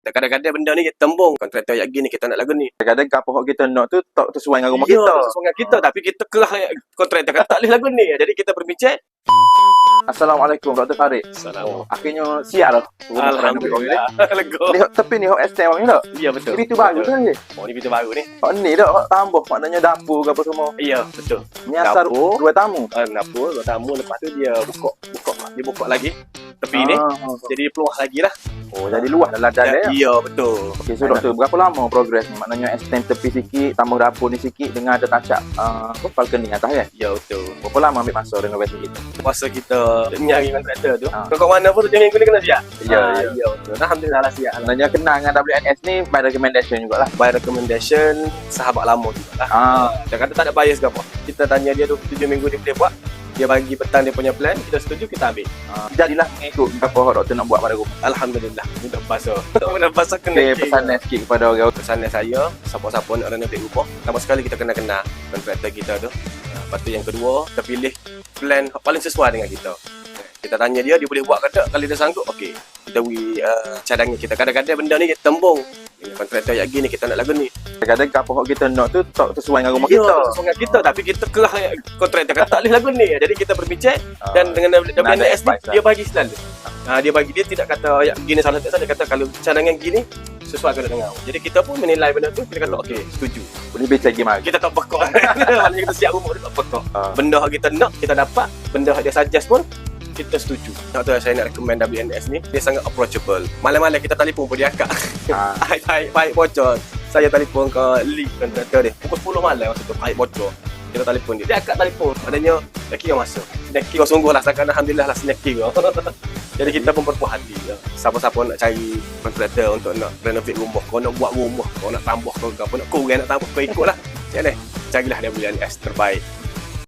kontraktor. Kadang-kadang benda ni kita tembung. Kontraktor yang gini kita nak lagu ni. Kadang-kadang kapal kita nak tu tak sesuai dengan rumah Ya, kita. sesuai dengan kita. Tapi kita kerah kontraktor kata tak boleh lagu ni. Jadi kita berbincang. Assalamualaikum Dr. Farid. Assalamualaikum. Akhirnya siap dah. Alhamdulillah. Lega. Ni tepi ni hok STM ni tak? Ya, betul. Ini tu baru kan ni. Oh, ni pintu baru ni. Hok ni tak hok tambah maknanya dapur ke apa semua. Ya, betul. Ni asal Dapur. 2 tamu. Dapur, dua tamu. Lepas tu dia buka lagi. Tepi ni. Jadi dia peluah lagi lah. Oh, jadi luas dalam dalam ya. Ya, betul. Okey, so doktor, berapa lama progres ni? Maknanya extend tepi sikit, tambah dapur ni sikit dengan ada kaca balcony atas kan? Ya, betul. Berapa lama ambil masa renovasi kita? Masa kita nyari kontraktor tu. Kau mana pun 7 minggu ni kena siap. Ya, Ya, betul. Alhamdulillah lah siap. Maknanya kenal dengan WNS ni by recommendation jugalah. By recommendation sahabat lama jugalah. Dia kata tak ada bias ke apa. Kita tanya dia 27 minggu dia boleh buat. Dia bagi petang dia punya plan, kita setuju, kita ambil. Jadilah mengikut apa hok doktor nak buat pada rumah. Alhamdulillah. Mudah pasal. Mudah pasal kena. Okey, pesanan sikit kepada orang. Pesan saya, siapa-siapa nak renovate rumah, pertama sekali kita kena kenal kontraktor kita tu. Lepas tu yang kedua, kita pilih plan paling sesuai dengan kita. Kita tanya dia boleh buat ke tak? Kalau dia sanggup, okey. Kita beri cadangan kita. Kadang-kadang benda ni kita tembung. Kontraktor yang gini kita nak lagu ni. Kadang-kadang kapal hok kita nak tu tak sesuai dengan rumah Ya, kita. sesuai dengan kita. Tapi kita kerah kontraktor kata tak boleh lagu ni. Jadi kita berbincang dan dengan WNS ni, dia bagi selalu. Dia tidak kata ya, gini salah tak salah. Dia kata kalau cadangan gini sesuai dengan. Jadi kita pun menilai benda tu, kita kata okey, setuju. Boleh bincang gimana? Kita tak pekak. Maknanya kita siap rumah dia tak pekak. Benda yang kita nak, kita dapat. Benda yang dia suggest pun kita setuju. Doktor saya nak recommend WNS ni, dia sangat approachable. Malam-malam kita telefon pun dia akak. Paip bocor. Saya telefon ke lead kontraktor dia. Pukul 10 malam masa tu paip bocor. Kita telefon dia. Dia akak telefon. Maknanya dah kira masa. Dah kira sungguh lah. Sekarang alhamdulillah lah senang kira. Jadi kita pun berpuas hati. Siapa-siapa nak cari kontraktor untuk nak renovate rumah, kau nak buat rumah, kau nak tambah kau apa nak kurang nak tambah, kau ikutlah. Jangan carilah WNS terbaik.